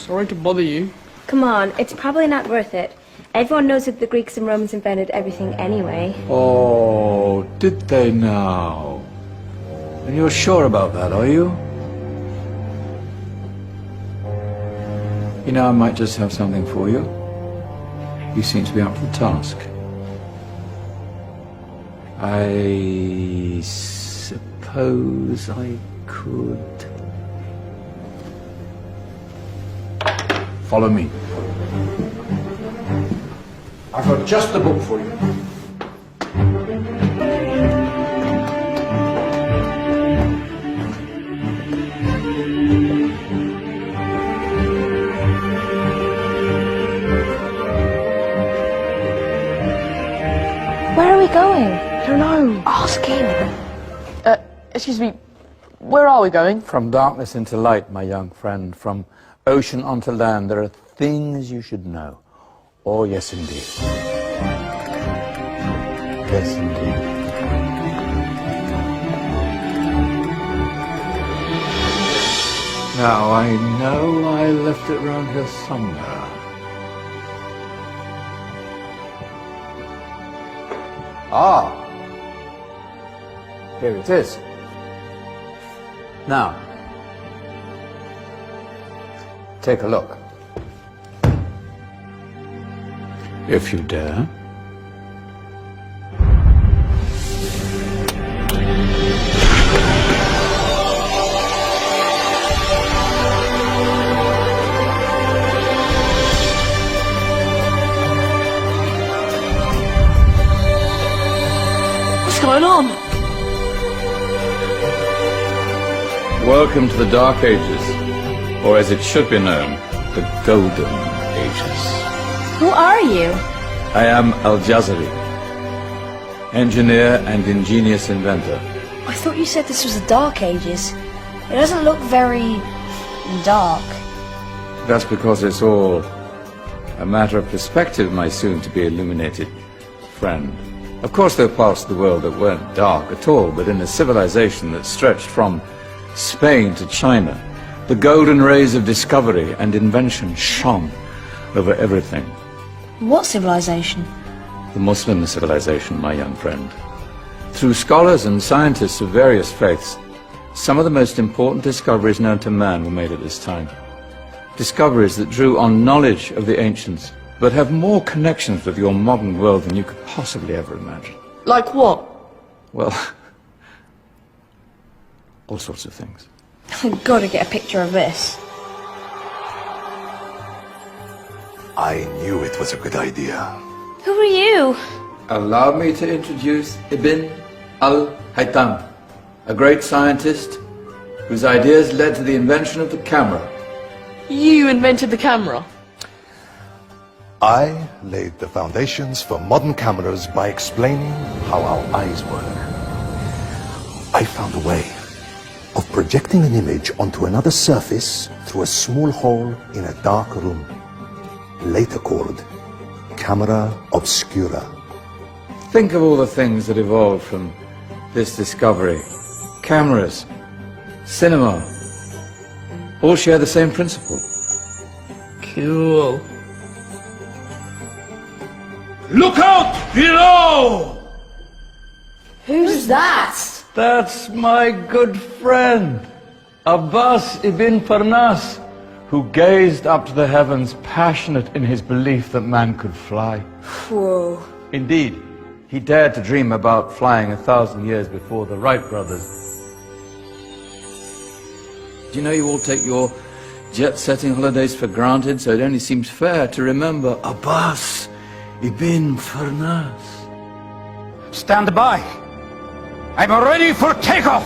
Sorry to bother you. Come on, it's probably not worth it. Everyone knows that the Greeks and Romans invented everything anyway. Oh, did they now? And you're sure about that, are you? You know, I might just have something for you. You seem to be up for the task. I suppose I could... Follow me. I've got just the book for you. Where are we going? I don't know. Ask him. Excuse me, where are we going? From darkness into light, my young friend. From ocean onto land, there are things you should know. Oh, yes, indeed. Yes, indeed. Now, I know I left it around here somewhere. Ah! Here it is. Now, take a look. If you dare. What's going on? Welcome to the Dark Ages, or as it should be known, the Golden Ages. Who are you? I am Al-Jazari, engineer and ingenious inventor. I thought you said this was the Dark Ages. It doesn't look very dark. That's because it's all a matter of perspective, my soon-to-be illuminated friend. Of course, there are parts of the world that weren't dark at all, but in a civilization that stretched from Spain to China, the golden rays of discovery and invention shone over everything. What civilization? The Muslim civilization, my young friend. Through scholars and scientists of various faiths, some of the most important discoveries known to man were made at this time. Discoveries that drew on knowledge of the ancients, but have more connections with your modern world than you could possibly ever imagine. Like what? Well, all sorts of things. I've got to get a picture of this. I knew it was a good idea. Who are you? Allow me to introduce Ibn al-Haytham, a great scientist whose ideas led to the invention of the camera. You invented the camera? I laid the foundations for modern cameras by explaining how our eyes work. I found a way of projecting an image onto another surface through a small hole in a dark room, later called camera obscura. Think of all the things that evolved from this discovery. Cameras, cinema, all share the same principle. Cool. Look out below! Who's that? That's my good friend, Abbas ibn Farnas, who gazed up to the heavens, passionate in his belief that man could fly. Whoa. Indeed, he dared to dream about flying 1,000 years before the Wright brothers. Do you know you all take your jet-setting holidays for granted, so it only seems fair to remember Abbas ibn Farnas. Stand by. I'm ready for takeoff.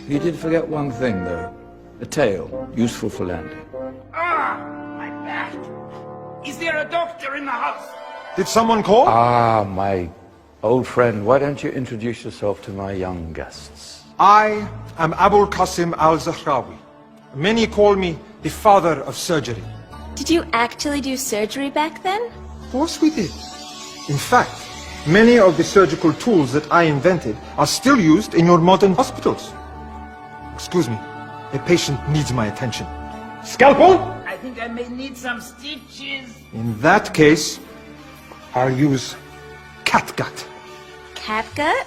You did forget one thing, though. A tail, useful for landing. Ah, my back. Is there a doctor in the house? Did someone call? Ah, my old friend, why don't you introduce yourself to my young guests? I am Abul Qasim al-Zahrawi. Many call me the father of surgery. Did you actually do surgery back then? course we did. In fact, many of the surgical tools that I invented are still used in your modern hospitals. Excuse me, a patient needs my attention. Scalpel? I think I may need some stitches. In that case, I'll use catgut. Catgut?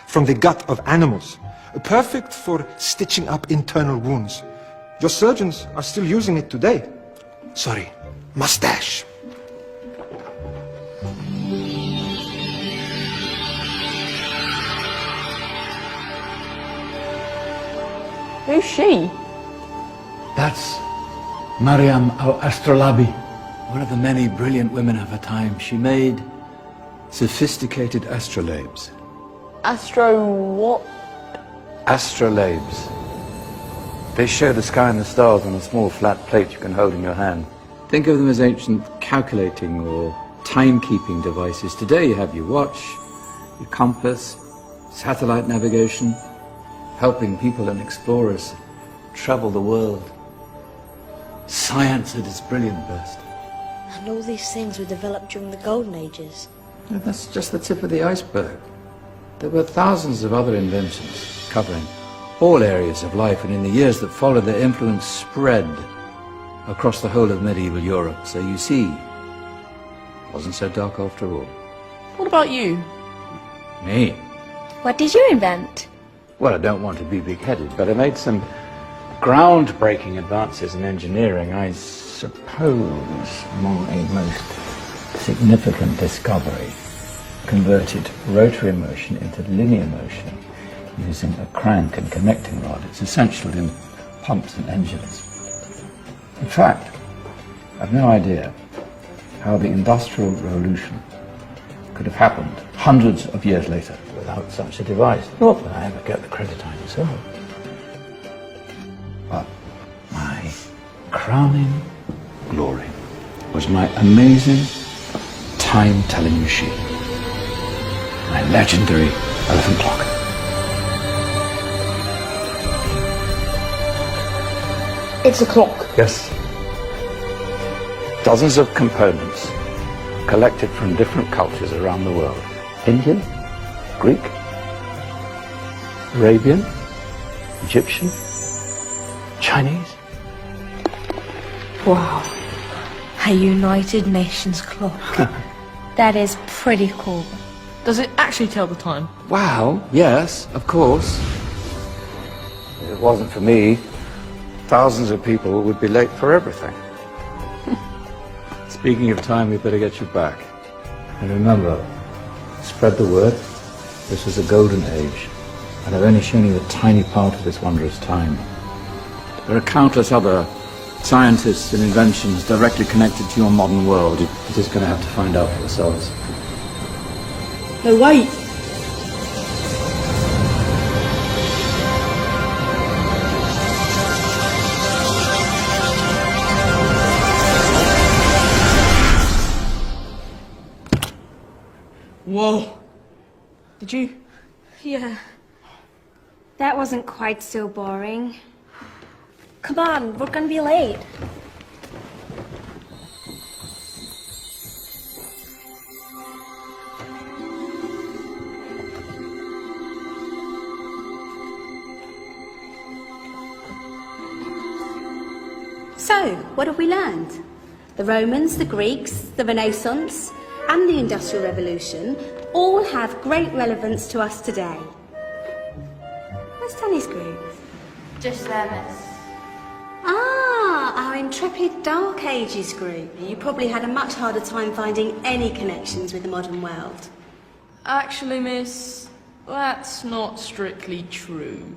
From the gut of animals. Perfect for stitching up internal wounds. Your surgeons are still using it today. Sorry, mustache. Who's she? That's Mariam al-Astrolabi, one of the many brilliant women of her time. She made Sophisticated astrolabes. Astro what? Astrolabes. They show the sky and the stars on a small flat plate you can hold in your hand. Think of them as ancient calculating or timekeeping devices. Today you have your watch, your compass, satellite navigation, helping people and explorers travel the world. Science at its brilliant best. And all these things were developed during the Golden Ages. No, that's just the tip of the iceberg. There were thousands of other inventions covering all areas of life, and in the years that followed, their influence spread across the whole of medieval Europe. So you see, it wasn't so dark after all. What about you? Me? What did you invent? Well, I don't want to be big-headed, but I made some groundbreaking advances in engineering. I suppose my most significant discovery converted rotary motion into linear motion using a crank and connecting rod. It's essential in pumps and engines. In fact, I've no idea how the Industrial Revolution could have happened hundreds of years later without such a device. Not that I ever get the credit I deserve. But my crowning glory was my amazing time-telling machine. My legendary elephant clock. It's a clock. Yes. Dozens of components collected from different cultures around the world. Indian, Greek, Arabian, Egyptian, Chinese. Wow. A United Nations clock. That is pretty cool. Does it actually tell the time? Wow, yes, of course. If it wasn't for me, thousands of people would be late for everything. Speaking of time, we better get you back. And remember, spread the word. This was a golden age, and I've only shown you a tiny part of this wondrous time. There are countless other scientists and inventions directly connected to your modern world. You're just going to have to find out for yourselves. No, wait. Whoa. Did you? Yeah. That wasn't quite so boring. Come on, we're gonna be late. So, what have we learned? The Romans, the Greeks, the Renaissance, and the Industrial Revolution all have great relevance to us today. Where's Danny's group? Just there, miss. Ah, our intrepid Dark Ages group. You probably had a much harder time finding any connections with the modern world. Actually, miss, that's not strictly true.